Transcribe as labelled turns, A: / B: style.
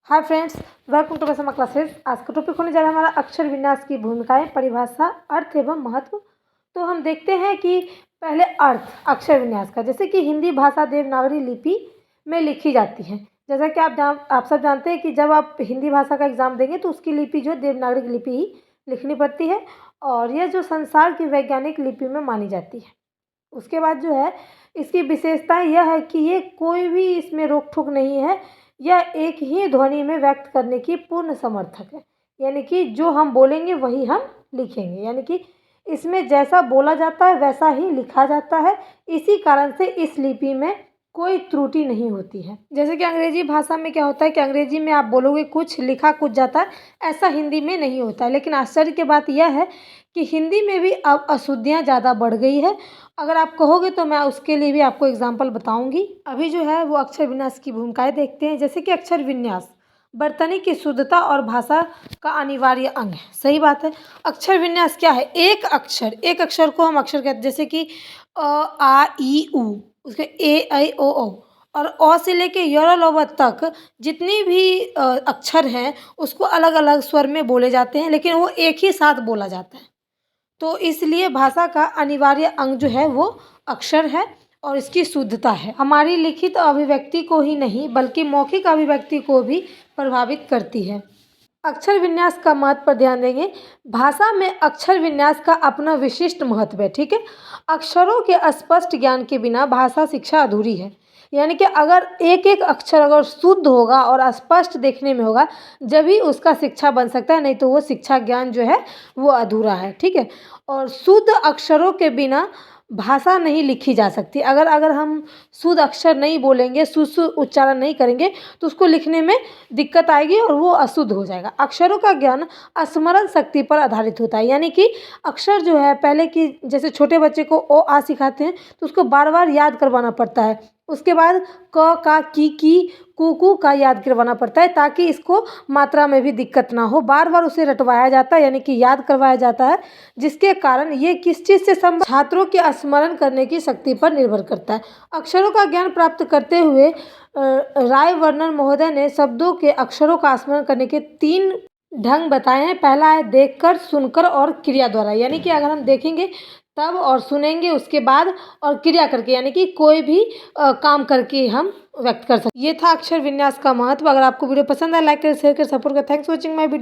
A: Hi friends, welcome to कसमा classes. आज का टॉपिक होने जा रहा है हमारा अक्षर विन्यास की भूमिकाएं, परिभाषा, अर्थ एवं महत्व। तो हम देखते हैं कि पहले अर्थ अक्षर विन्यास का, जैसे कि हिंदी भाषा देवनागरी लिपि में लिखी जाती है। जैसा कि आप सब जानते हैं कि जब आप हिंदी भाषा का एग्ज़ाम देंगे तो उसकी लिपि जो है देवनागरी लिपि ही लिखनी पड़ती है, और यह जो संसार की वैज्ञानिक लिपि में मानी जाती है। उसके बाद जो है इसकी विशेषता यह है कि ये कोई भी इसमें रोक टोक नहीं है, यह एक ही ध्वनि में व्यक्त करने की पूर्ण समर्थक है। यानी कि जो हम बोलेंगे वही हम लिखेंगे, यानी कि इसमें जैसा बोला जाता है वैसा ही लिखा जाता है। इसी कारण से इस लिपि में कोई त्रुटि नहीं होती है। जैसे कि अंग्रेजी भाषा में क्या होता है कि अंग्रेजी में आप बोलोगे कुछ, लिखा कुछ जाता है, ऐसा हिंदी में नहीं होता है। लेकिन आश्चर्य की बात यह है कि हिंदी में भी अब अशुद्धियाँ ज़्यादा बढ़ गई है। अगर आप कहोगे तो मैं उसके लिए भी आपको एग्जाम्पल बताऊंगी। अभी जो है वो अक्षर विन्यास की भूमिकाएं देखते हैं। जैसे कि अक्षर विन्यास वर्तनी की शुद्धता और भाषा का अनिवार्य अंग है। सही बात है। अक्षर विन्यास क्या है? एक अक्षर को हम अक्षर कहते हैं। जैसे कि अ, आ, ई, उ, उसके ए, ऐ, ओ और अ से लेके य, ल, व तक जितनी भी अक्षर हैं उसको अलग अलग स्वर में बोले जाते हैं, लेकिन वो एक ही साथ बोला जाता है। तो इसलिए भाषा का अनिवार्य अंग जो है वो अक्षर है और इसकी शुद्धता है। हमारी लिखित अभिव्यक्ति को ही नहीं बल्कि मौखिक अभिव्यक्ति को भी प्रभावित करती है। अक्षर विन्यास का महत्व पर ध्यान देंगे। भाषा में अक्षर विन्यास का अपना विशिष्ट महत्व है। ठीक है। अक्षरों के स्पष्ट ज्ञान के बिना भाषा शिक्षा अधूरी है। यानी कि अगर एक एक अक्षर अगर शुद्ध होगा और स्पष्ट देखने में होगा, जब ही उसका शिक्षा बन सकता है, नहीं तो वो शिक्षा ज्ञान जो है वो अधूरा है। ठीक है। और शुद्ध अक्षरों के बिना भाषा नहीं लिखी जा सकती। अगर हम शुद्ध अक्षर नहीं बोलेंगे, शुद्ध उच्चारण नहीं करेंगे तो उसको लिखने में दिक्कत आएगी और वो अशुद्ध हो जाएगा। अक्षरों का ज्ञान स्मरण शक्ति पर आधारित होता है। यानी कि अक्षर जो है पहले की जैसे छोटे बच्चे को ओ आ सिखाते हैं तो उसको बार बार याद करवाना पड़ता है। उसके बाद क का की कू का याद करवाना पड़ता है, ताकि इसको मात्रा में भी दिक्कत ना हो। बार बार उसे रटवाया जाता है, यानी कि याद करवाया जाता है, जिसके कारण ये किस चीज़ से छात्रों के स्मरण करने की शक्ति पर निर्भर करता है। अक्षरों का ज्ञान प्राप्त करते हुए राय वर्णन महोदय ने शब्दों के अक्षरों का स्मरण करने के 3 ढंग बताए हैं। पहला है देखकर, सुनकर और क्रिया द्वारा। यानी कि अगर हम देखेंगे तब और सुनेंगे उसके बाद और क्रिया करके, यानी कि कोई भी काम करके हम व्यक्त कर सकते। ये था अक्षर विन्यास का महत्व। अगर आपको वीडियो पसंद आए लाइक करें, शेयर करें, सपोर्ट करें। Thanks for watching my video.